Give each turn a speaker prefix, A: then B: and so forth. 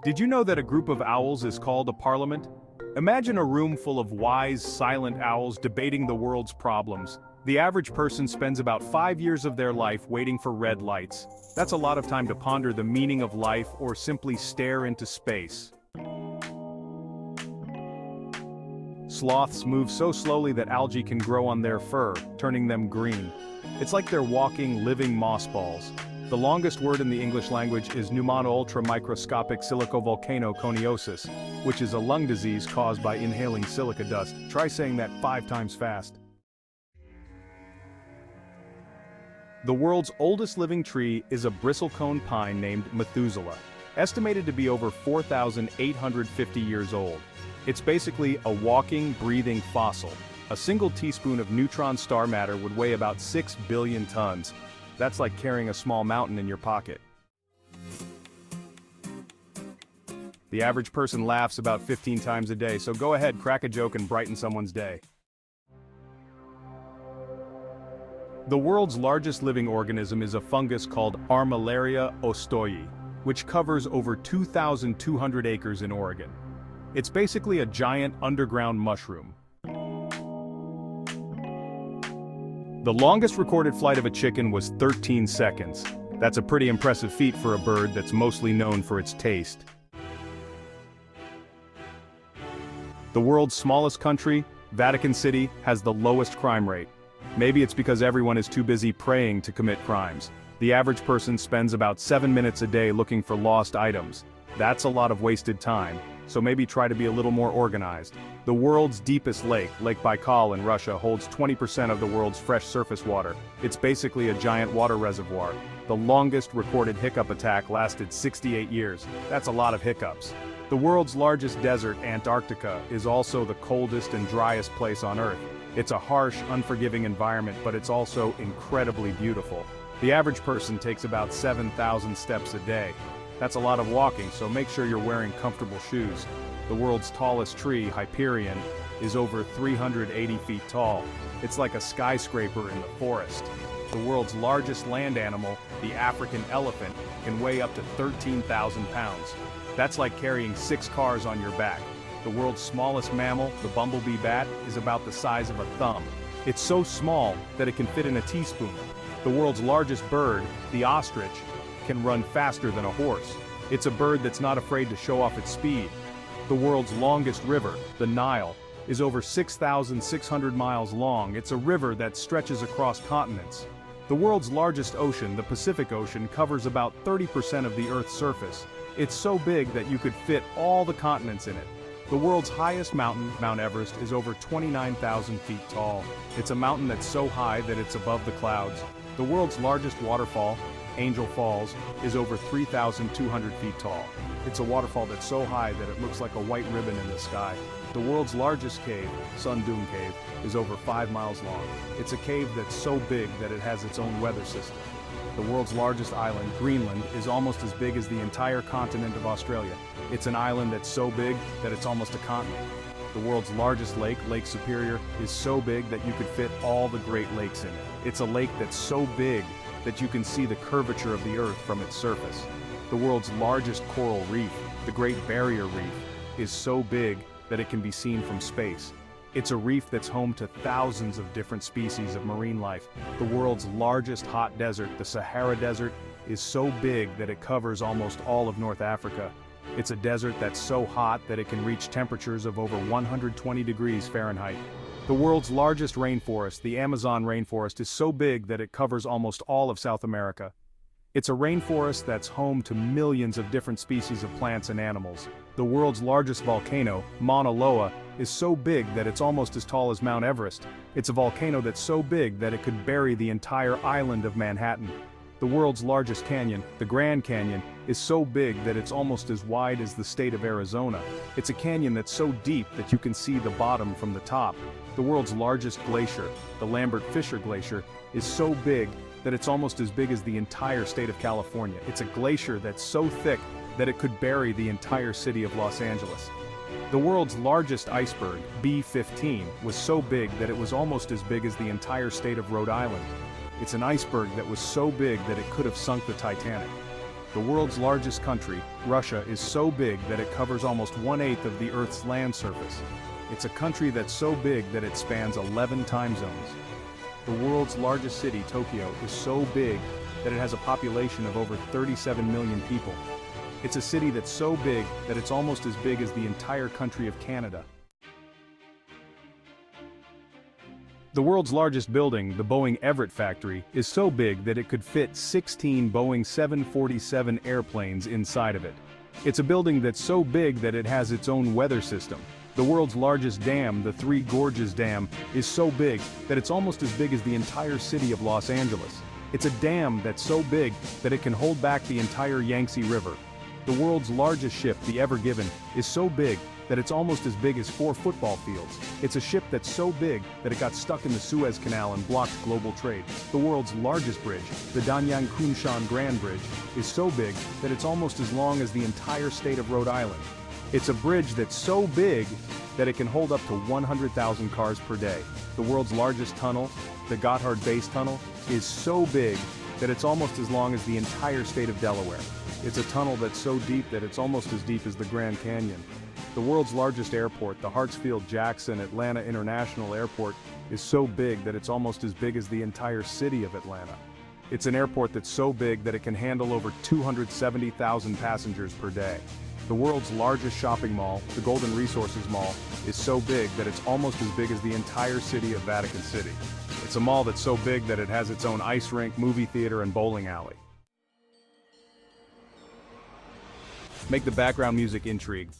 A: Did you know that a group of owls is called a parliament? Imagine a room full of wise, silent owls debating the world's problems. The average person spends about 5 years of their life waiting for red lights. That's a lot of time to ponder the meaning of life or simply stare into space. Sloths move so slowly that algae can grow on their fur, turning them green. It's like they're walking, living moss balls. The longest word in the English language is pneumono-ultramicroscopic silicovolcanoconiosis, which is a lung disease caused by inhaling silica dust. Try saying that 5 times fast. The world's oldest living tree is a bristlecone pine named Methuselah, estimated to be over 4,850 years old. It's basically a walking, breathing fossil. A single teaspoon of neutron star matter would weigh about 6 billion tons. That's like carrying a small mountain in your pocket. The average person laughs about 15 times a day, so go ahead, crack a joke and brighten someone's day. The world's largest living organism is a fungus called Armillaria ostoyi, which covers over 2,200 acres in Oregon. It's basically a giant underground mushroom. The longest recorded flight of a chicken was 13 seconds. That's a pretty impressive feat for a bird that's mostly known for its taste. The world's smallest country, Vatican City, has the lowest crime rate. Maybe it's because everyone is too busy praying to commit crimes. The average person spends about 7 minutes a day looking for lost items. That's a lot of wasted time, so maybe try to be a little more organized. The world's deepest lake, Lake Baikal in Russia, holds 20% of the world's fresh surface water. It's basically a giant water reservoir. The longest recorded hiccup attack lasted 68 years. That's a lot of hiccups. The world's largest desert, Antarctica, is also the coldest and driest place on Earth. It's a harsh, unforgiving environment, but it's also incredibly beautiful. The average person takes about 7,000 steps a day. That's a lot of walking, so make sure you're wearing comfortable shoes. The world's tallest tree, Hyperion, is over 380 feet tall. It's like a skyscraper in the forest. The world's largest land animal, the African elephant, can weigh up to 13,000 pounds. That's like carrying 6 cars on your back. The world's smallest mammal, the bumblebee bat, is about the size of a thumb. It's so small that it can fit in a teaspoon. The world's largest bird, the ostrich, can run faster than a horse. It's a bird that's not afraid to show off its speed. The world's longest river, the Nile, is over 6,600 miles long. It's a river that stretches across continents. The world's largest ocean, the Pacific Ocean, covers about 30% of the Earth's surface. It's so big that you could fit all the continents in it. The world's highest mountain, Mount Everest, is over 29,000 feet tall. It's a mountain that's so high that it's above the clouds. The world's largest waterfall, Angel Falls, is over 3,200 feet tall. It's a waterfall that's so high that it looks like a white ribbon in the sky. The world's largest cave, Sun Dune Cave, is over 5 miles long. It's a cave that's so big that it has its own weather system. The world's largest island, Greenland, is almost as big as the entire continent of Australia. It's an island that's so big that it's almost a continent. The world's largest lake, Lake Superior, is so big that you could fit all the Great Lakes in it. It's a lake that's so big that you can see the curvature of the Earth from its surface. The world's largest coral reef, the Great Barrier Reef, is so big that it can be seen from space. It's a reef that's home to thousands of different species of marine life. The world's largest hot desert, the Sahara Desert, is so big that it covers almost all of North Africa. It's a desert that's so hot that it can reach temperatures of over 120 degrees Fahrenheit. The world's largest rainforest, the Amazon rainforest, is so big that it covers almost all of South America. It's a rainforest that's home to millions of different species of plants and animals. The world's largest volcano, Mauna Loa, is so big that it's almost as tall as Mount Everest. It's a volcano that's so big that it could bury the entire island of Manhattan. The world's largest canyon, the Grand Canyon, is so big that it's almost as wide as the state of Arizona. It's a canyon that's so deep that you can see the bottom from the top. The world's largest glacier, the Lambert-Fisher Glacier, is so big that it's almost as big as the entire state of California. It's a glacier that's so thick that it could bury the entire city of Los Angeles. The world's largest iceberg, B-15, was so big that it was almost as big as the entire state of Rhode Island. It's an iceberg that was so big that it could have sunk the Titanic. The world's largest country, Russia, is so big that it covers almost 1/8 of the Earth's land surface. It's a country that's so big that it spans 11 time zones. The world's largest city, Tokyo, is so big that it has a population of over 37 million people. It's a city that's so big that it's almost as big as the entire country of Canada. The world's largest building, the Boeing Everett factory, is so big that it could fit 16 Boeing 747 airplanes inside of it. It's a building that's so big that it has its own weather system. The world's largest dam, the Three Gorges Dam, is so big that it's almost as big as the entire city of Los Angeles. It's a dam that's so big that it can hold back the entire Yangtze River. The world's largest ship, the Ever Given, is so big that it's almost as big as 4 football fields. It's a ship that's so big that it got stuck in the Suez Canal and blocked global trade. The world's largest bridge, the Danyang Kunshan Grand Bridge, is so big that it's almost as long as the entire state of Rhode Island. It's a bridge that's so big that it can hold up to 100,000 cars per day. The world's largest tunnel, the Gotthard Base Tunnel, is so big that it's almost as long as the entire state of Delaware. It's a tunnel that's so deep that it's almost as deep as the Grand Canyon. The world's largest airport, the Hartsfield-Jackson Atlanta International Airport, is so big that it's almost as big as the entire city of Atlanta. It's an airport that's so big that it can handle over 270,000 passengers per day. The world's largest shopping mall, the Golden Resources Mall, is so big that it's almost as big as the entire city of Vatican City. It's a mall that's so big that it has its own ice rink, movie theater, and bowling alley. Make the background music intrigue.